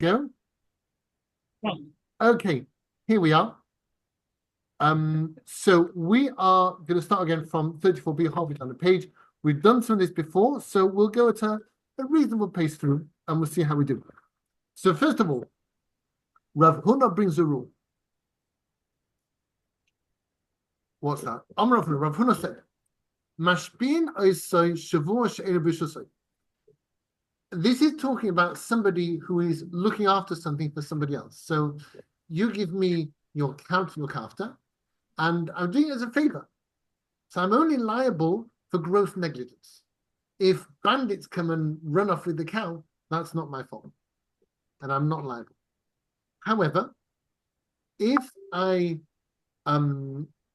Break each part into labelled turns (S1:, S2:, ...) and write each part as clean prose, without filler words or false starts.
S1: Go. Okay, here we are. So we are going to start again from 34b, halfway down the page. We've done some of this before, so we'll go at a reasonable pace through and we'll see how we do. So first of all, Rav Huna brings a rule. What's that? Rav Huna said, Mashpin oisoi shavua she'enu b'shusoi. This is talking about somebody who is looking after something for somebody else. So you give me your cow to look after, and I'm doing it as a favor. So I'm only liable for gross negligence. If bandits come and run off with the cow, that's not my fault, and I'm not liable. However, if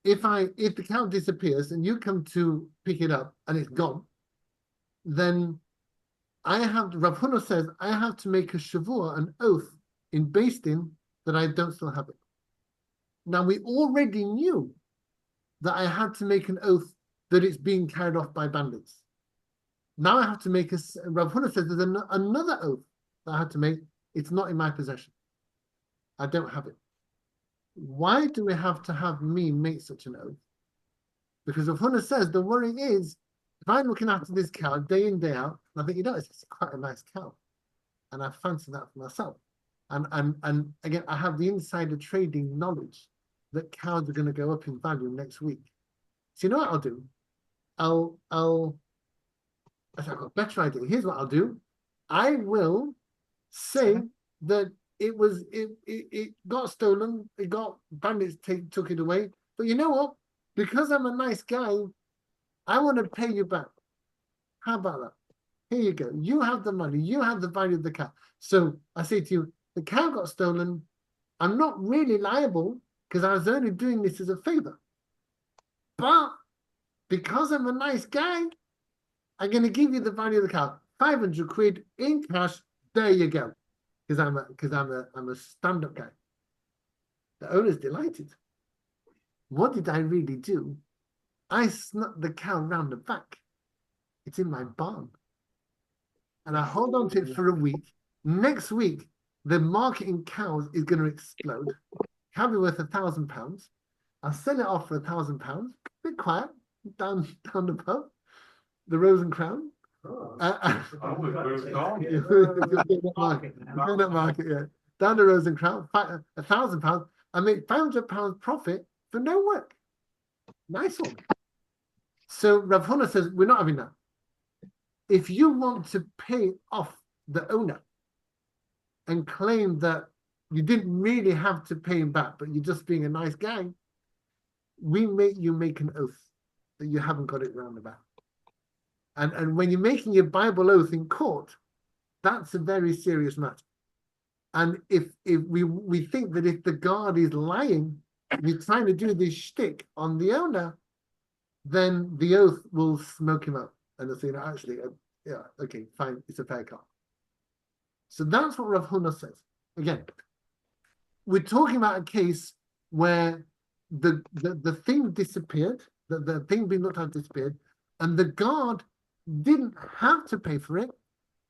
S1: if the cow disappears and you come to pick it up and it's gone, then Rav Huna says, I have to make a shavua, an oath in Beis Din that I don't still have it. Now, we already knew that I had to make an oath that it's being carried off by bandits. Now I have to make Rav Huna says there's another oath that I had to make. It's not in my possession. I don't have it. Why do we have to have me make such an oath? Because Rav Huna says the worry is, if I'm looking after this cow day in, day out, and I think, it's quite a nice cow, and I fancy that for myself. And again, I have the insider trading knowledge that cows are going to go up in value next week. So you know what I'll do? I've got a better idea. Here's what I'll do. I will say that it got stolen, bandits took it away. But you know what? Because I'm a nice guy, I want to pay you back. How about that? Here you go. You have the money. You have the value of the cow. So I say to you, the cow got stolen. I'm not really liable because I was only doing this as a favor. But because I'm a nice guy, I'm going to give you the value of the cow. 500 quid in cash. There you go. Because I'm a stand-up guy. The owner's delighted. What did I really do? I snuck the cow round the back. It's in my barn. And I hold on to it for a week. Next week, the market in cows is going to explode. Cow be worth £1,000. I'll sell it off for £1,000. A bit quiet, down the pub. The Rose and Crown. Market, yeah. Down the Rose and Crown, £1,000. I make £500 profit for no work. Nice one. So Rav Huna says, we're not having that. If you want to pay off the owner and claim that you didn't really have to pay him back, but you're just being a nice guy, we make you make an oath that you haven't got it round the back. And when you're making your Bible oath in court, that's a very serious matter. And if we think that if the guard is lying, you're trying to do this shtick on the owner, then the oath will smoke him up. And they'll say, no, actually, yeah, okay, fine, it's a fair card. So that's what Rav Huna says. Again, we're talking about a case where the thing disappeared, the thing being looked at disappeared, and the guard didn't have to pay for it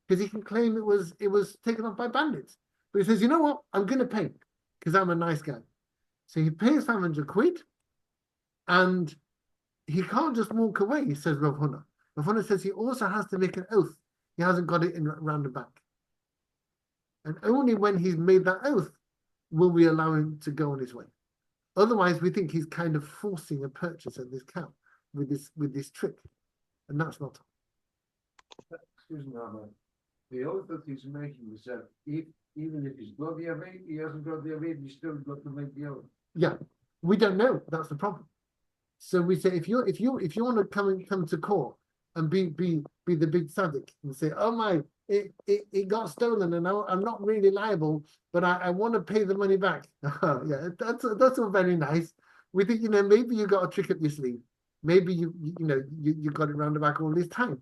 S1: because he can claim it was taken off by bandits. But he says, you know what? I'm going to pay because I'm a nice guy. So he pays 500 quid and he can't just walk away, he says Rav Huna. Rav Huna says he also has to make an oath. He hasn't got it in round the back. And only when he's made that oath will we allow him to go on his way. Otherwise, we think he's kind of forcing a purchase of this cow with this trick. And that's not.
S2: Excuse me, Ahmed. The oath that he's making is that even if he's got the away, he hasn't got the away, he's still got to make the oath.
S1: Yeah, we don't know. That's the problem. So we say if you want to come to court and be the big tzaddik and say, oh my, it got stolen and I'm not really liable, but I want to pay the money back. Yeah, that's all very nice. We think, maybe you got a trick up your sleeve. Maybe you got it round the back all this time.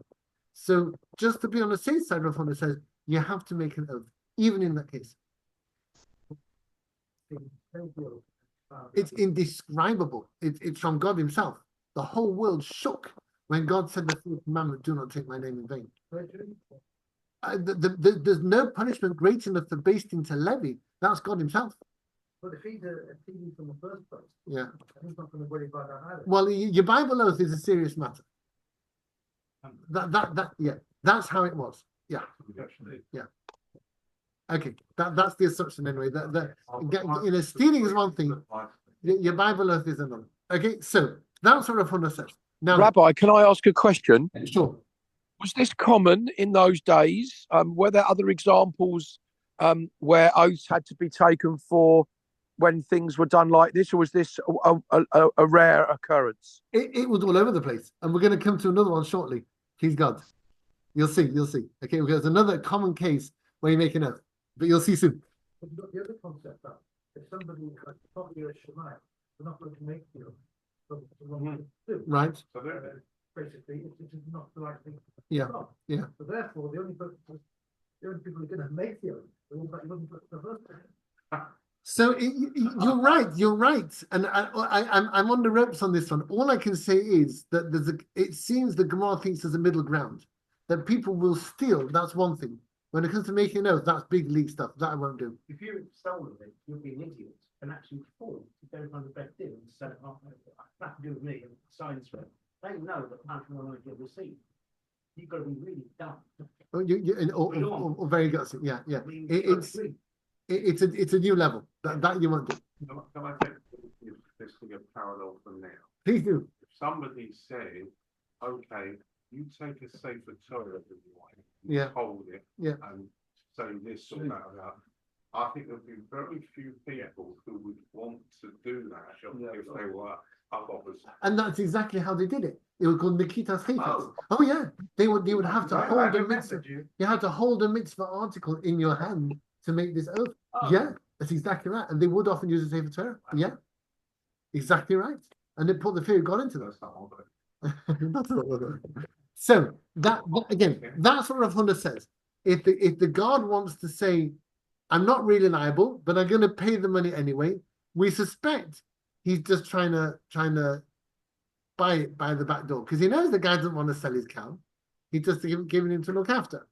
S1: So just to be on the safe side, Rav Huna says you have to make an oath, even in that case. It's indescribable. It's from God himself. The whole world shook when God said the fourth commandment, do not take my name in vain. There's no punishment great enough for Din to levy. That's God himself.
S2: But if he's a TV from the first place,
S1: yeah,
S2: he's not going to worry about that either.
S1: Well, your Bible oath is a serious matter. Yeah, that's how it was. Yeah, yeah. Okay, that's the assumption anyway. Stealing is one thing. Your Bible oath is another. Okay, so that's what Rav Huna says. Now,
S3: Rabbi, can I ask a question?
S1: Sure.
S3: Was this common in those days? Were there other examples where oaths had to be taken for when things were done like this, or was this a rare occurrence?
S1: It was all over the place, and we're going to come to another one shortly. Please God, you'll see. Okay, there's another common case where you make an oath, but you'll see soon.
S2: But you've got the other concept that if somebody like probably a Shemai, they're not going to make the oath.
S1: Right.
S2: So basically, it's not the right thing.
S1: Yeah. Yeah.
S2: So therefore, the only people who are going to make the oath are the ones that wouldn't put the first time.
S1: So you're right, and I'm on the ropes on this one. All I can say is that it seems the Gemara thinks there's a middle ground, that people will steal. That's one thing. When it comes to making an oath, that's big league stuff. That I won't do.
S2: If you stolen it, you'll be an idiot and actually fall to go on the best deal and sell it off. That to do with me and science for it. They know that people are going to get received. You've got to be really dumb.
S1: Or very gutsy. Yeah. It's a new level that you won't do.
S4: Can I take this thing a parallel from now?
S1: Please do.
S4: If somebody said, okay, you take a safer Torah than you hold it, and say this or that, I think there'd be very few people who would want to do that if they were up-offers.
S1: And that's exactly how they did it. They were called Nikitas Chifetz. Oh yeah, they would have to hold a mitzvah. You had to hold a mitzvah article in your hand to make this oath. Yeah, that's exactly right. And they would often use the Sefer Torah. Yeah, exactly right. And they put the fear of God into this. That's not so that again, that's what Rav Huna says. If the God wants to say, I'm not really liable, but I'm going to pay the money anyway, we suspect he's just trying to buy it by the back door because he knows the guy doesn't want to sell his cow. He's just giving him to look after.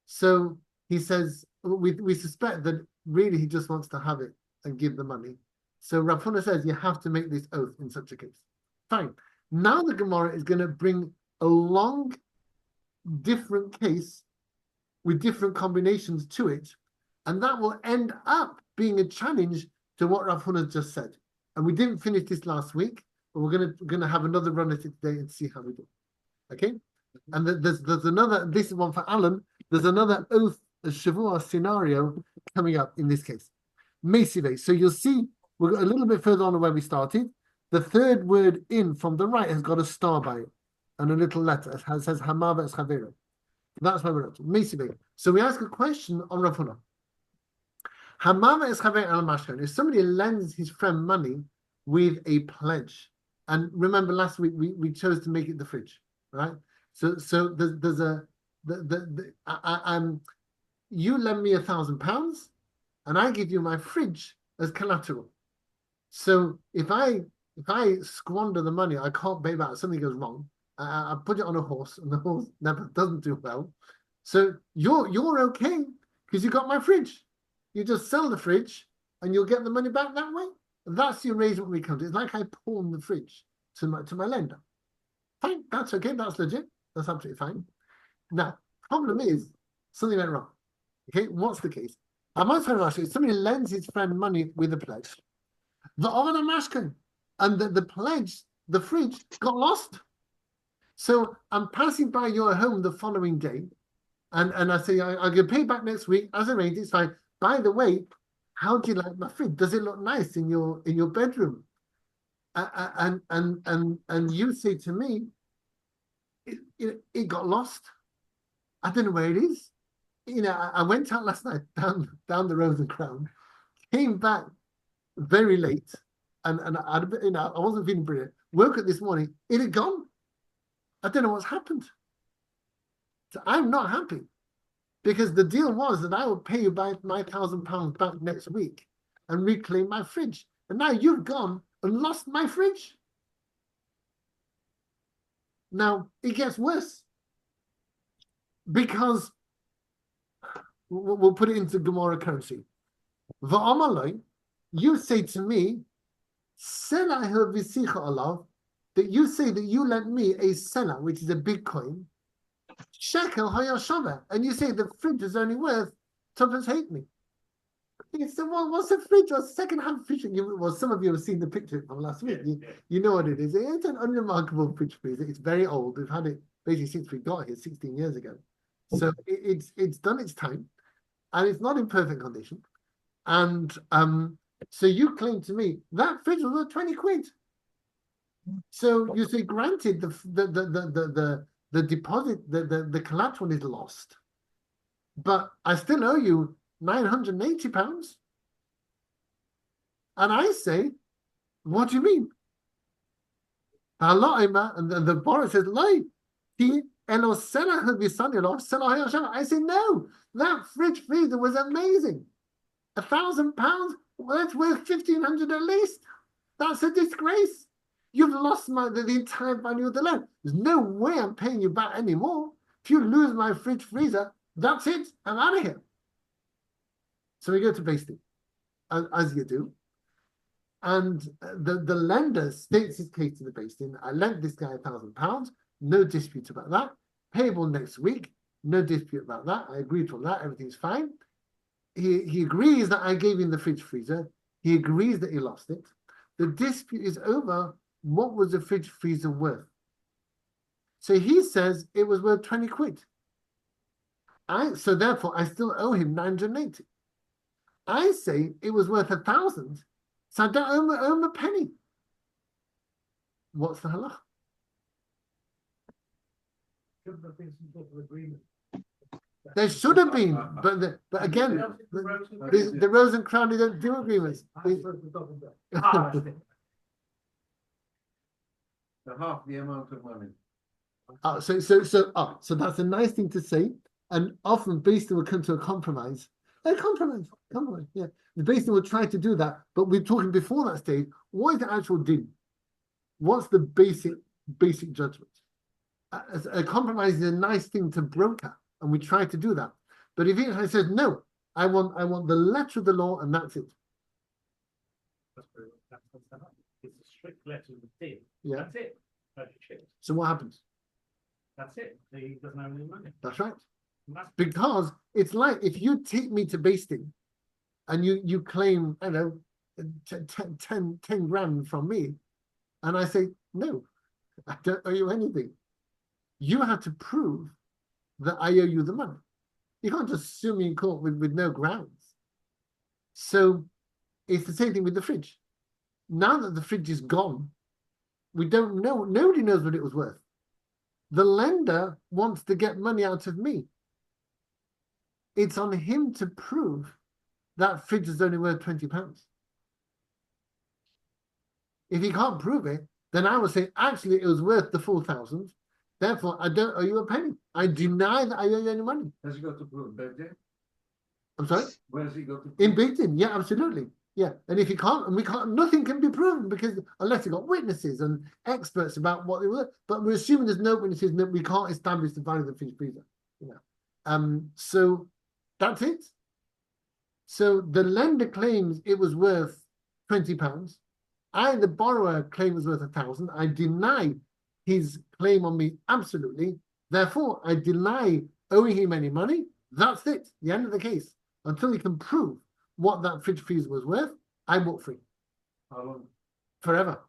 S1: So he says we suspect that really he just wants to have it and give the money. So Rav Huna says you have to make this oath in such a case. Fine. Now the Gemara is going to bring a long, different case with different combinations to it, and that will end up being a challenge to what Rav Huna just said. And we didn't finish this last week, but we're gonna have another run at it today and see how we do. Okay? And there's another. This is one for Alan. There's another oath, a Shavua scenario coming up in this case. Mesive. So you'll see we're a little bit further on where we started. The third word in from the right has got a star by it and a little letter. It says Hamava es Chavera. That's where we're at. Mesive. So we ask a question on Rav Huna. Hamava es Chavera al Mashkan. If somebody lends his friend money with a pledge, and remember last week we chose to make it the fridge, right? So there's you lend me £1,000 and I give you my fridge as collateral. So if I squander the money, I can't pay back, something goes wrong, I put it on a horse and the horse never doesn't do well. So you're okay because you got my fridge. You just sell the fridge and you'll get the money back that way. That's the arrangement we come to. It's like I pawn the fridge to my lender. Fine, that's okay, that's legit. That's absolutely fine. Now, problem is something went wrong. Okay, what's the case? If somebody lends his friend money with a pledge, the order mashkin, and the pledge, the fridge, got lost. So I'm passing by your home the following day, and I say I'll get paid back next week as arranged. It's fine. By the way, how do you like my fridge? Does it look nice in your bedroom? And you say to me, it got lost. I don't know where it is. I went out last night down the Rose and Crown, came back very late, and I wasn't feeling brilliant. Woke up this morning, it had gone. I don't know what's happened. So I'm not happy because the deal was that I would pay you back my £1,000 back next week and reclaim my fridge, and now you've gone and lost my fridge. Now it gets worse because we'll put it into Gemara currency. Va'amalai, you say to me, that you say that you lent me a selah, which is a big coin, shekel hayashava, and you say the fridge is only worth tuppence halfpenny. He said, well, what's a fridge? Or second-hand fridge? Well, some of you have seen the picture from last week. You know what it is. It's an unremarkable fridge freezer. It's very old. We've had it basically since we got here 16 years ago. So it's done its time, and it's not in perfect condition. And so you claim to me that fridge was worth 20 quid. So you say, granted, the deposit, the collateral is lost, but I still owe you £980. And I say, what do you mean? And the borrower says, lie. I say, no, that fridge freezer was amazing. £1,000, well, that's worth 1,500 at least. That's a disgrace. You've lost the entire value of the loan. There's no way I'm paying you back anymore. If you lose my fridge freezer, that's it. I'm out of here. So we go to Basting, as you do. And the lender states his case to the Basting. I lent this guy £1,000. No dispute about that. Payable next week. No dispute about that. I agreed on that. Everything's fine. He agrees that I gave him the fridge freezer. He agrees that he lost it. The dispute is over. What was the fridge freezer worth? So he says it was worth 20 quid. So therefore, I still owe him 980. I say it was worth 1,000, so I don't owe him a penny. What's the halach? There should have been, but again, the Rose and Crown, they don't do agreements.
S4: Half the amount of money.
S1: So that's a nice thing to say, and often Basting will come to a compromise. Compromise, yeah. The Basting will try to do that, but we're talking before that stage. What is the actual din? What's the basic judgment? A compromise is a nice thing to broker, and we try to do that. But if he says no, I want the letter of the law, and that's it.
S2: It's a strict letter of the deal.
S1: Yeah.
S2: That's it. That's it.
S1: So what happens?
S2: That's it. He doesn't have any money.
S1: That's right. Because it's like if you take me to Basting and you claim, I don't know, 10 grand from me, and I say, no, I don't owe you anything. You have to prove that I owe you the money. You can't just sue me in court with no grounds. So it's the same thing with the fridge. Now that the fridge is gone, we don't know. Nobody knows what it was worth. The lender wants to get money out of me. It's on him to prove that fridge is only worth £20. If he can't prove it, then I will say, actually, it was worth the full 1,000. Therefore, I don't owe you a penny. I deny that I owe you any money.
S4: Has he got to prove it?
S1: I'm sorry?
S4: Where has he got to prove
S1: in Beitin? Yeah, absolutely. Yeah, and if he can't, and we can't, nothing can be proven because unless you got witnesses and experts about what they were. But we're assuming there's no witnesses, that we can't establish the value of the fridge freezer. So that's it. So the lender claims it was worth £20. The borrower, claim it was worth 1,000. I deny his claim on me absolutely. Therefore, I deny owing him any money. That's it. The end of the case. Until he can prove what that fridge freezer was worth, I walk free.
S4: How long?
S1: Forever.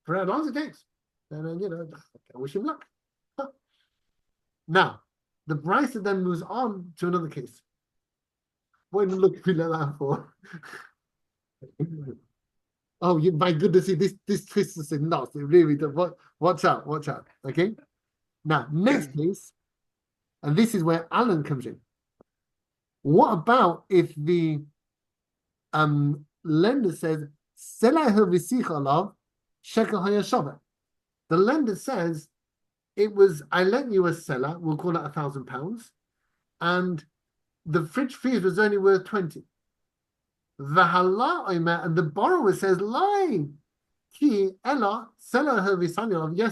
S1: For as long as it takes. And then, I wish him luck. Huh. Now, the Brisa then moves on to another case. What look at me like that for? Oh, my goodness, this twist is nuts. It really does. Watch out. Okay. Now, next case, and this is where Alan comes in. What about if the lender says, the lender says, I lent you a seller, we'll call it £1,000, and the fridge fees was only worth 20. And the borrower says, lie. Yes,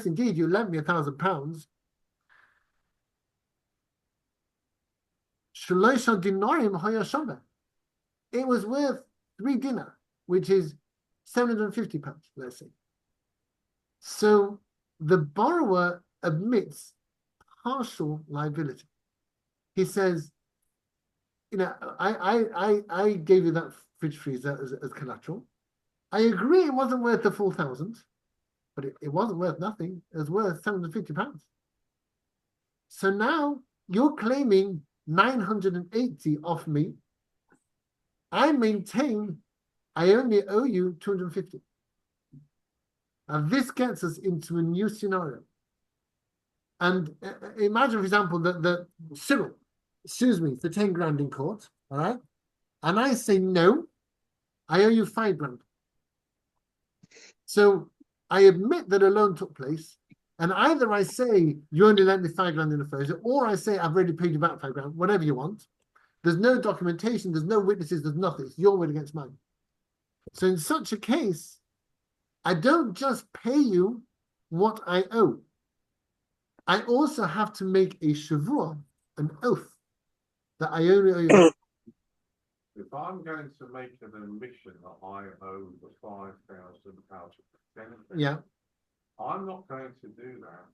S1: indeed, you lent me £1,000. Shloisha dinarim haya shava. It was worth 3 dinar, which is £750, let's say. So the borrower admits partial liability. He says, I gave you that fridge freezer as collateral. I agree it wasn't worth the full 1,000, but it wasn't worth nothing. It was worth £750. So now you're claiming 980 off me. I maintain I only owe you 250. Now this gets us into a new scenario. And imagine, for example, that Cyril sues me for 10 grand in court, all right? And I say, no, I owe you 5 grand. So I admit that a loan took place, and either I say you only lent me 5 grand in the first, or I say I've already paid you back 5 grand, whatever you want. There's no documentation, there's no witnesses, there's nothing. It's your word against mine. So in such a case, I don't just pay you what I owe. I also have to make a shavua, an oath, that I only owe you.
S4: If I'm going to make an admission that I owe the £5,000 of benefit,
S1: Yeah,
S4: I'm not going to do that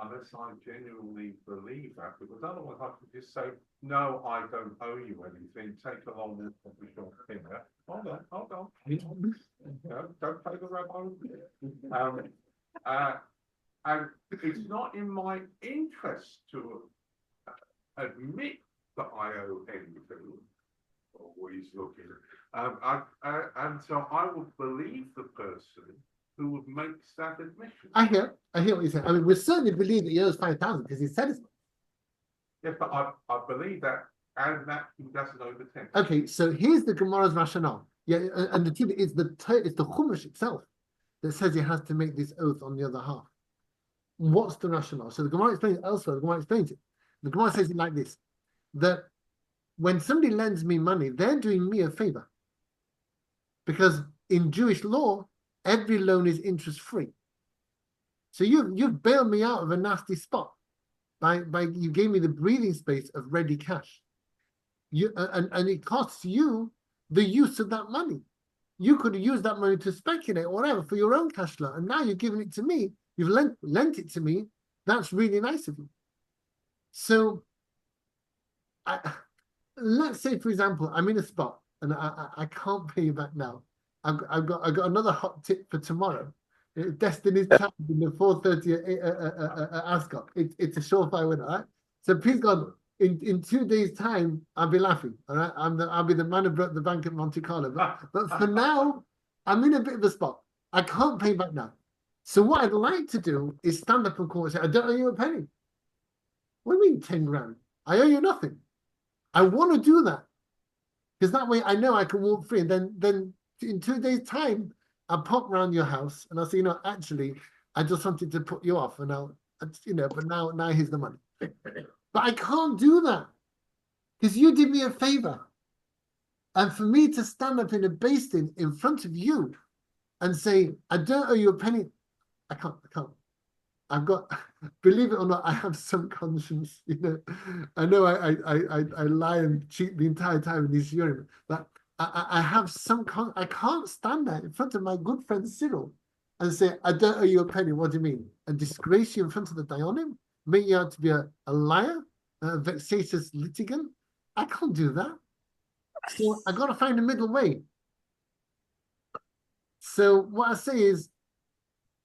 S4: unless I genuinely believe that, because otherwise I could just say, no, I don't owe you anything. Take a long look at your finger. Hold on. Don't play the rabbi. And it's not in my interest to admit that I owe anything. Always looking. And so I would believe the person who would make that admission.
S1: I hear what you're saying. I mean, we certainly believe that he owes 5,000 because he said it's.
S4: Yes, but I believe that, and that he doesn't owe the 10.
S1: Okay, so here's the Gemara's rationale. Yeah, and the tibit is it's the Chumash itself that says he has to make this oath on the other half. What's the rationale? So the Gemara explains it elsewhere. The Gemara explains it. The Gemara says it like this: that when somebody lends me money, they're doing me a favor, because in Jewish law, every loan is interest-free. So you've bailed me out of a nasty spot by you gave me the breathing space of ready cash. And it costs you the use of that money. You could have used that money to speculate or whatever for your own cash flow, and now you're giving it to me. You've lent it to me. That's really nice of you. So let's say, for example, I'm in a spot and I can't pay you back now. I've got another hot tip for tomorrow. Destiny's Child in the 4:30 at Ascot. It's a surefire winner, right? So please God, in 2 days' time, I'll be laughing. All right, I'll be the man who broke the bank at Monte Carlo. But for now, I'm in a bit of a spot. I can't pay back now. So what I'd like to do is stand up in court and say, I don't owe you a penny. What do you mean 10 grand? I owe you nothing. I want to do that, because that way I know I can walk free. And then in 2 days' time, I'll pop round your house and I'll say, actually, I just wanted to put you off, and but now here's the money. But I can't do that because you did me a favor. And for me to stand up in a basting in front of you and say, I don't owe you a penny, I can't. I've got, believe it or not, I have some conscience. I know I lie and cheat the entire time in these hearings, but I have some. I can't stand there in front of my good friend Cyril and say, I don't owe you a penny. What do you mean? And disgrace you in front of the Dayanim? Make you out to be a liar, a vexatious litigant? I can't do that. So I got to find a middle way. So what I say is,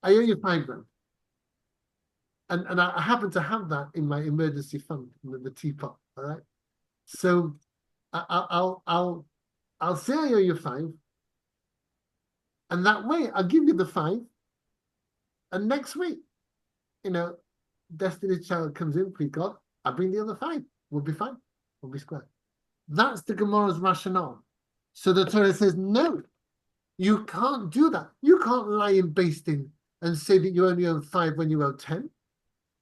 S1: I owe you 5 grand. And I happen to have that in my emergency fund, the teapot. All right. So I'll say I owe you 5, and that way I'll give you the 5. And next week, Destiny's Child comes in, please God, I bring the other 5. We'll be fine. We'll be square. That's the Gemara's rationale. So the Torah says, no, you can't do that. You can't lie in basting and say that you only owe 5 when you owe 10.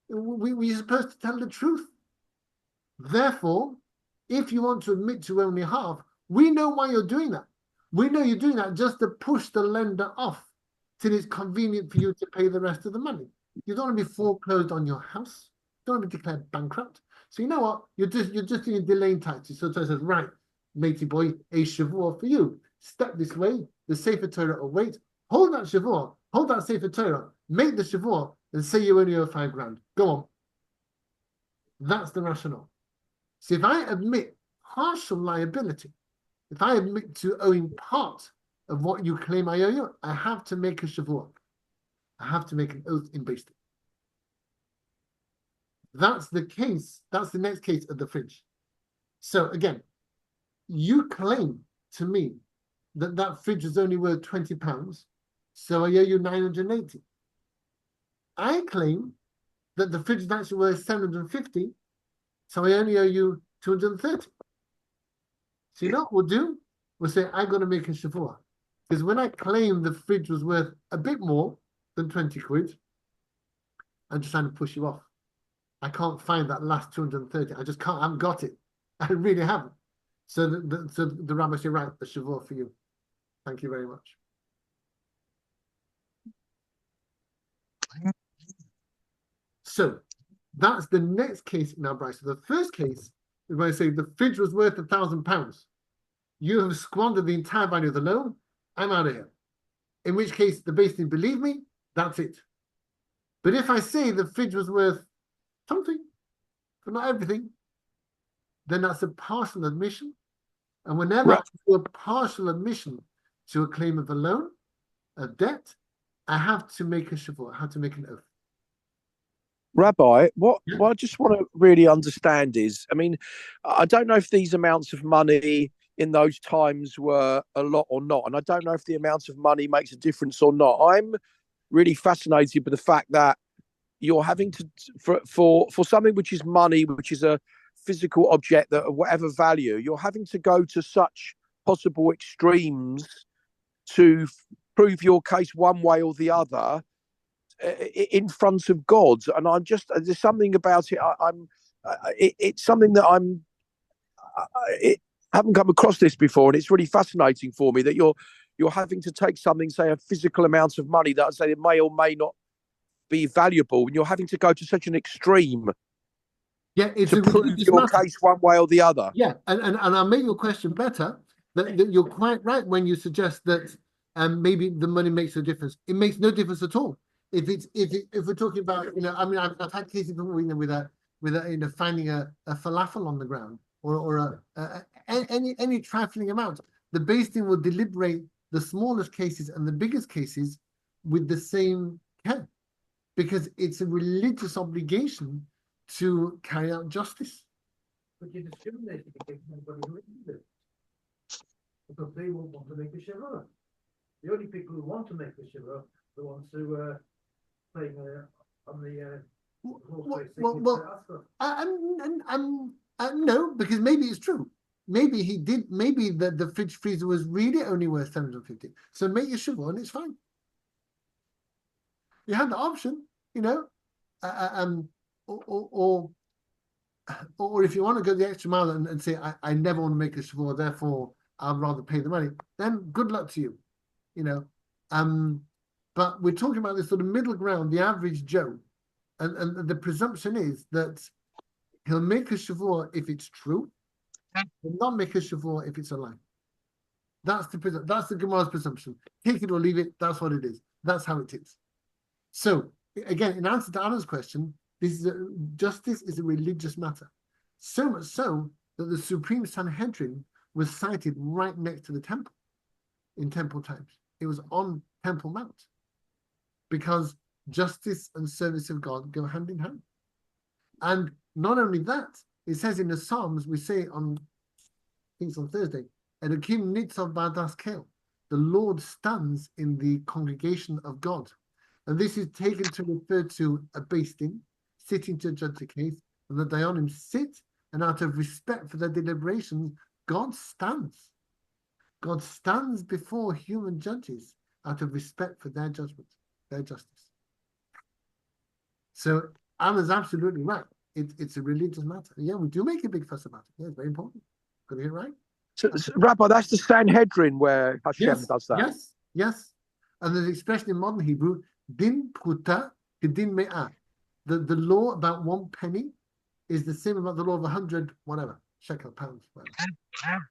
S1: We're supposed to tell the truth. Therefore, if you want to admit to only half, we know why you're doing that. We know you're doing that just to push the lender off till it's convenient for you to pay the rest of the money. You don't want to be foreclosed on your house. You don't want to be declared bankrupt. So you know what? You're just doing delaying tactics. So Torah says, right, matey boy, a shavua for you. Step this way, the Sefer Torah will wait. Hold that shavua, hold that Sefer Torah, make the shavua, and say you only owe $5,000. Go on. That's the rationale. So if I admit partial liability, if I admit to owing part of what you claim I owe you, I have to make a shavua. I have to make an oath in Beis Din. That's the case. That's the next case of the fridge. So again, you claim to me that that fridge is only worth £20, so I owe you 980. I claim that the fridge is actually worth 750, so I only owe you 230. So you know what we'll do? We'll say, I'm going to make a shavua. Because when I claim the fridge was worth a bit more than 20 quid, I'm just trying to push you off. I can't find that last 230. I just can't. I haven't got it. I really haven't. So the rabbi said, right, the shavua for you. Thank you very much. So that's the next case in our Bryce. So the first case is when I say the fridge was worth £1,000. You have squandered the entire value of the loan. I'm out of here. In which case, the Beis Din believe me, that's it. But if I say the fridge was worth something, but not everything, then that's a partial admission. And whenever I do a partial admission to a claim of a loan, a debt, I have to make a shavua. I have to make an oath.
S3: Rabbi, what I just want to really understand is, I mean, I don't know if these amounts of money in those times were a lot or not, and I don't know if the amount of money makes a difference or not. I'm really fascinated by the fact that you're having to for something which is money, which is a physical object that of whatever value, you're having to go to such possible extremes to prove your case one way or the other in front of God. And I'm just, there's something about it. It's something that I haven't come across this before, and it's really fascinating for me that you're having to take something, say a physical amount of money that I say it may or may not be valuable, and you're having to go to such an extreme.
S1: Yeah, it's
S3: to prove your case one way or the other.
S1: Yeah, and I'll make your question better. That you're quite right when you suggest that maybe the money makes a difference. It makes no difference at all. If we're talking about, I mean, I've had cases before, with finding a falafel on the ground or any trifling amount. The Beis Din will deliberate the smallest cases and the biggest cases with the same care, because it's a religious obligation to carry out justice.
S2: But you discriminate against anybody who isn't it. Because they won't want to make a shavua. The only people who want to make a shavua are the ones who playing on the
S1: no, because maybe it's true. Maybe he did. Maybe the fridge freezer was really only worth 750. So make your shavua and it's fine. You had the option, or if you want to go the extra mile and say, I never want to make a shavua, therefore I'd rather pay the money, then good luck to you, but we're talking about this sort of middle ground, the average Joe, and the presumption is that he'll make a shavua if it's true, will not make a shavua if it's a lie. That's the Gemara's presumption. Take it or leave it, that's what it is. That's how it is. So again, in answer to Anna's question, justice is a religious matter. So much so that the Supreme Sanhedrin was sited right next to the temple in temple times. It was on Temple Mount, because justice and service of God go hand in hand. And not only that, it says in the Psalms, we say I think it's on Thursday, Elokim nitzav ba'adas kel, the Lord stands in the congregation of God. And this is taken to refer to a Beis Din, sitting to judge the case, and the Dayanim sit, and out of respect for their deliberations, God stands. God stands before human judges out of respect for their judgment, their justice. So Anna's absolutely right. It's a religious matter. Yeah, we do make a big fuss about it. Yeah, it's very important. Got to get it right.
S3: So, Rabbi, that's the Sanhedrin where Hashem does that.
S1: Yes. And there's an expression in modern Hebrew, din pruta kedin me'ah. The law about 1 penny is the same amount, the law of 100, whatever, shekel, pounds, whatever.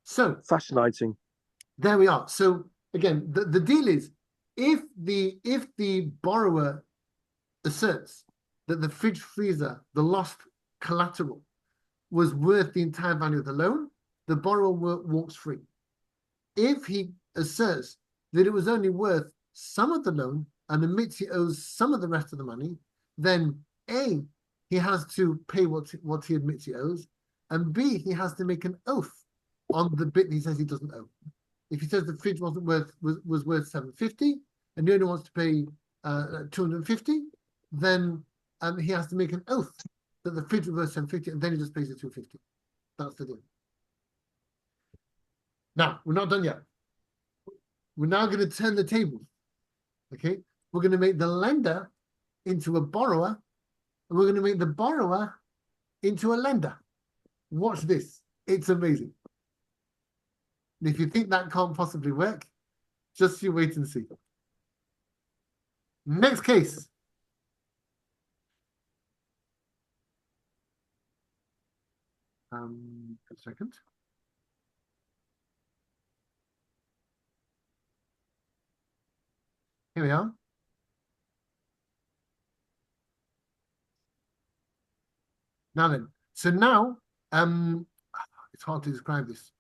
S1: So
S3: fascinating.
S1: There we are. So again, the deal is if the borrower asserts that the fridge freezer, the lost collateral, was worth the entire value of the loan, the borrower walks free. If he asserts that it was only worth some of the loan and admits he owes some of the rest of the money, then A, he has to pay what he admits he owes, and B, he has to make an oath on the bit he says he doesn't owe. If he says the fridge was worth 750 and he only wants to pay 250, then he has to make an oath that the fridge was worth 750, and then he just pays the 250. That's the deal. Now, we're not done yet. We're now going to turn the tables. Okay? We're going to make the lender into a borrower, and we're going to make the borrower into a lender. Watch this. It's amazing. And if you think that can't possibly work, just you wait and see. Next case. A second. Here we are. Now then, so now, it's hard to describe this.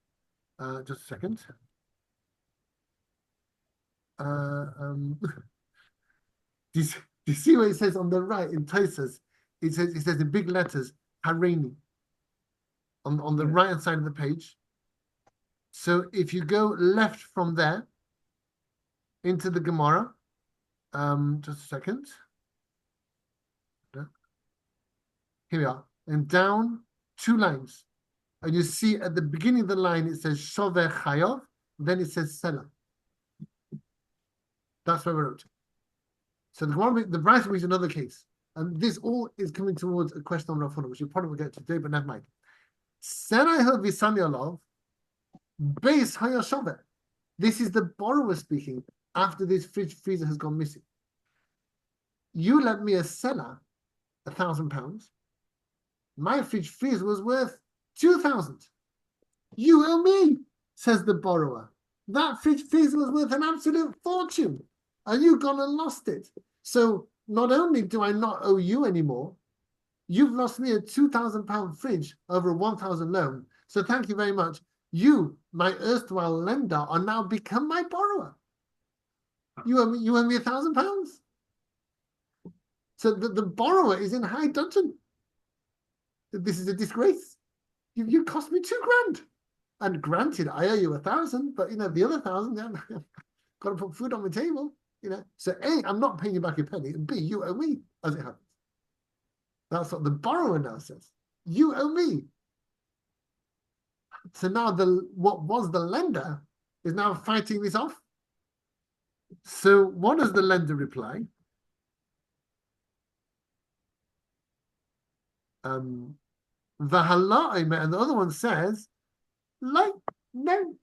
S1: Just a second. Do you see what it says on the right in Tosas? It says in big letters, Hareini, on the right hand side of the page. So if you go left from there into the Gemara, just a second. Here we are, and down 2 lines. And you see at the beginning of the line, it says Shover Chayov, then it says Selah. That's what we wrote. So the Brisa is another case. And this all is coming towards a question on Rav Huna, which we probably will get today, but never mind. Selah Visanyalov, Beis Hayashover. This is the borrower speaking after this fridge freezer has gone missing. You lent me a Selah, £1,000. My fridge freezer was worth 2,000. You owe me, says the borrower. That fridge freezer was worth an absolute fortune, and you gone and lost it. So not only do I not owe you anymore, you've lost me a £2,000 fridge over a 1,000 loan. So thank you very much. You, my erstwhile lender, are now become my borrower. You owe me £1,000. So the borrower is in high dudgeon. This is a disgrace. You cost me £2,000. And granted, I owe you 1,000, but the other 1,000, I've got to put food on the table. So A, I'm not paying you back a penny, and B, you owe me, as it happens. That's what the borrower now says. You owe me. So now what was the lender is now fighting this off. So what does the lender reply? And the other one says, like, no,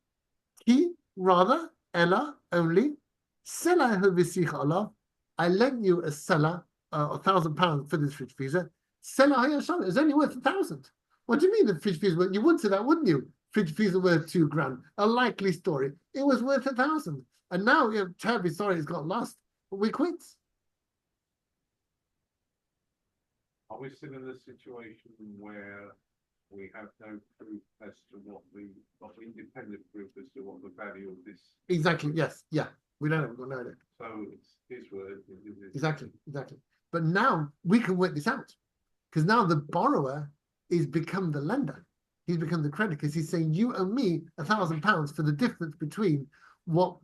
S1: he rather, Ella, only, Selah Visich Allah, I lent you a Selah, £1,000 for this fridge freezer. Selah Hayasham is only worth 1,000. What do you mean the fridge freezer? You would say that, wouldn't you? Fridge freezer worth £2,000. A likely story. It was worth 1,000. And now you're terribly sorry it's got lost, but we quit.
S4: Are we still in a situation where we have no proof as to what the independent proof as to what the value of this?
S1: Exactly. Yes. Yeah. We don't know. We've got no idea.
S4: So it's his word.
S1: Exactly. But now we can work this out, because now the borrower is become the lender. He's become the creditor, because he's saying you owe me £1,000 for the difference between what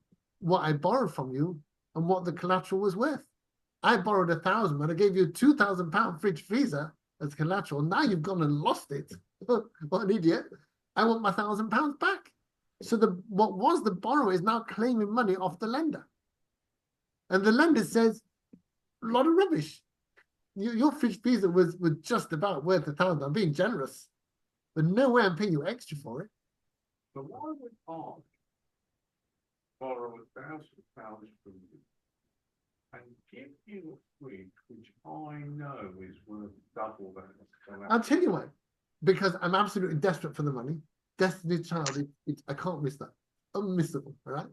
S1: I borrowed from you and what the collateral was worth. I borrowed 1,000, but I gave you a £2,000 fridge freezer as collateral. Now you've gone and lost it. What an idiot! I want my £1,000 back. So what was the borrower is now claiming money off the lender, and the lender says, "A lot of rubbish. Your fridge freezer was just about worth 1,000. I'm being generous, but no way I'm paying you extra for it."
S4: But why would I borrow £1,000 from you and give you a fridge which I know is worth double that.
S1: I'll tell you why. Because I'm absolutely desperate for the money. Destiny's Child, I can't miss that. Unmissable, all right?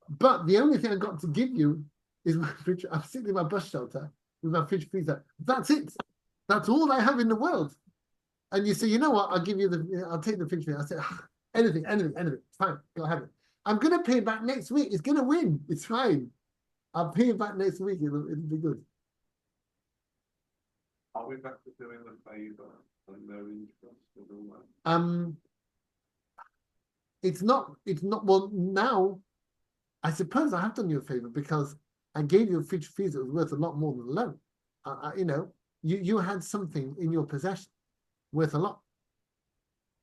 S1: But the only thing I got to give you is my fridge. I'm sitting in my bus shelter with my fridge freezer. That's it. That's all I have in the world. And you say, you know what? I'll take the fridge freezer. I say, anything. Fine, go have it. I'm going to pay it back next week. It's going to win. It's fine. I'll pay it back next week. It'll be good.
S4: Are we back to doing the favour and no interest at all?
S1: It's not, well, now, I suppose I have done you a favour because I gave you a fridge freezer that was worth a lot more than a loan. You had something in your possession worth a lot.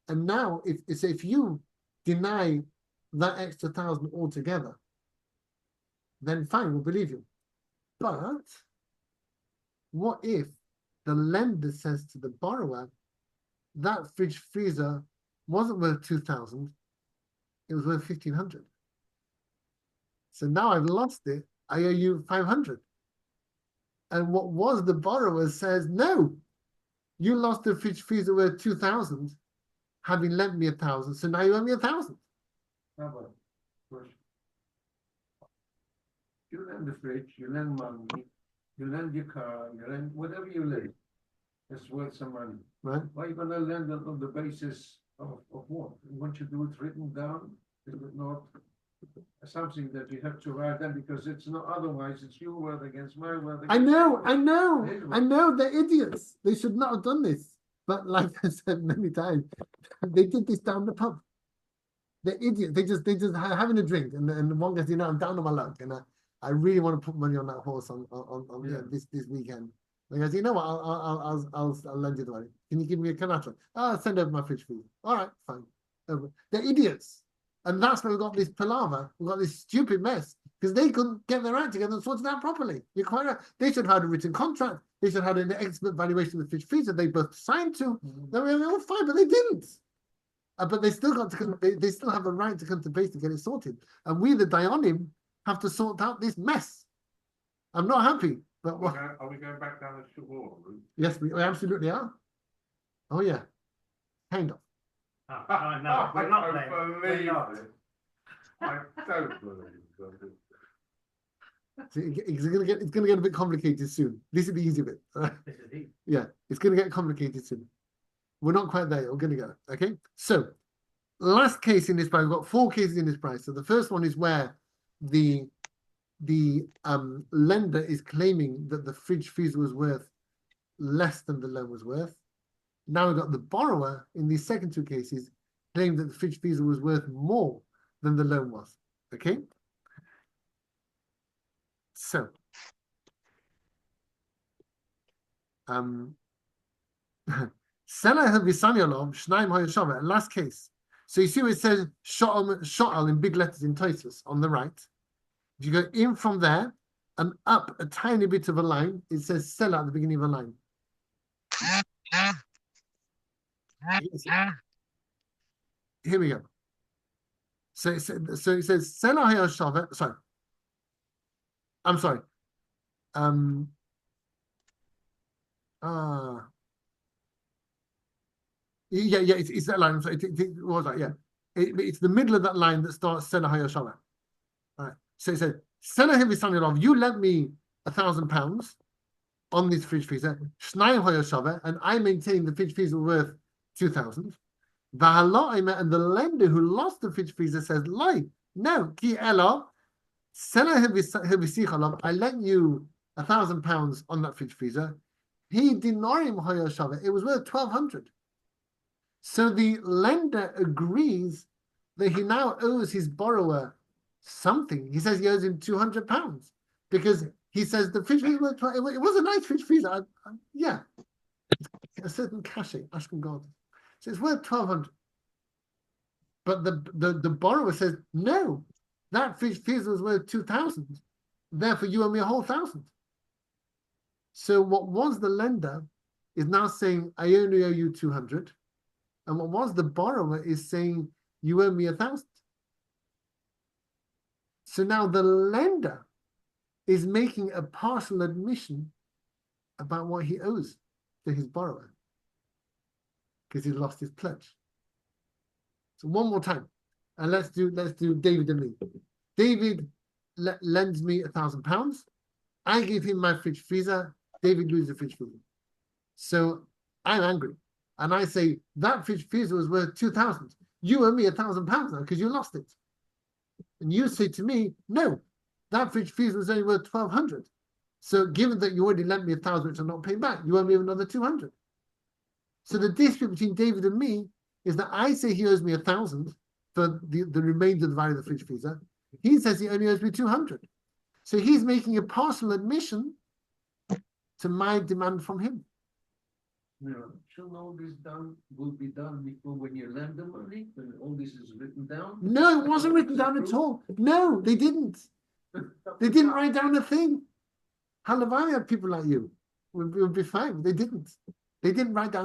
S1: And now, if you deny that extra 1,000 altogether, then fine, we'll believe you. But what if the lender says to the borrower, that fridge freezer wasn't worth 2,000, it was worth 1,500. So now I've lost it, I owe you 500. And what was the borrower says, no, you lost the fridge freezer worth 2,000, having lent me 1,000, so now you owe me 1,000.
S5: You lend the fridge, you lend money, you lend your car, you lend whatever you lend. It's worth some money.
S1: Right.
S5: Why are you going to lend it on the basis of what? Once you do it written down, is it not something that you have to write down because it's not otherwise it's your word against my word?
S1: I know, they're idiots. They should not have done this. But like I said many times, they did this down the pub. They're idiots. They just having a drink, and one goes, I'm down on my luck, and I really want to put money on that horse on this weekend. He goes, you know what? I'll lend you the money. Can you give me a collateral? I'll send over my fridge for you. All right, fine. They're idiots, and that's why we've got this palaver. We've got this stupid mess because they couldn't get their act together and sort it out properly. You're quite right. They should have had a written contract. They should have had an expert valuation of the fridge freezer they both signed to. They were all fine, but they didn't. But they still got to. They still have the right to come to base to get it sorted. And we, the Dayanim, have to sort out this mess. I'm not happy. But
S4: are we going back down the Shavor route?
S1: Yes, we absolutely are. Oh yeah, kind of.
S2: No, we're not there. We're not.
S4: I don't believe it.
S1: It's gonna get a bit complicated soon. This is the easy bit.
S2: This is easy.
S1: Yeah, it's gonna get complicated soon. We're not quite there. We're gonna go. Okay. So, last case in this price. We've got 4 cases in this price. So the first one is where the lender is claiming that the fridge freezer was worth less than the loan was worth. Now we've got the borrower in these second 2 cases claiming that the fridge freezer was worth more than the loan was. Okay. So, last case. So you see where it says Sho'al in big letters in Tosfos on the right. If you go in from there and up a tiny bit of a line, it says Selah at the beginning of a line. Here we go. So it says Selah Hayoshavet. Sorry. I'm sorry. It's that line. So it was that, yeah. It's the middle of that line that starts Selah Hayoshavet. All right. So it says, Selah Hivisanilov, you lent me £1,000 on this fridge freezer, Shnayim Hayoshavet, and I maintain the fridge freezer worth 2,000. And the lender who lost the fridge freezer says, Loi, no, Ki Elo, Selah Hivisichalov, I lent you £1,000 on that fridge freezer. He dinorim Hayoshavet, it was worth 1,200. So the lender agrees that he now owes his borrower something. He says he owes him £200 because he says the fridge freezer it was a nice fridge freezer. Yeah, a certain cachet, Ashkan God. So it's worth 1,200. But the borrower says no, that fridge freezer was worth 2,000. Therefore, you owe me a whole 1,000. So what was the lender is now saying I only owe you 200. And what was the borrower is saying, you owe me 1,000. So now the lender is making a partial admission about what he owes to his borrower because he lost his pledge. So one more time, and let's do David and me. David lends me £1,000. I give him my fridge freezer. David loses the fridge freezer. So I'm angry, and I say that fridge freezer was worth 2,000. You owe me £1,000 now because you lost it. And you say to me, no, that fridge freezer was only worth 1,200. So given that you already lent me 1,000, which I'm not paying back, you owe me another 200. So the dispute between David and me is that I say he owes me 1,000 for the remainder of the value of the fridge freezer. He says he only owes me 200. So he's making a partial admission to my demand from him.
S5: No, shouldn't all this will be done before when you lend the money, when all this is written down?
S1: No, it wasn't written down at all. No, they didn't. They didn't write down a thing. Halavai had people like you. Would be fine. They didn't. They didn't write down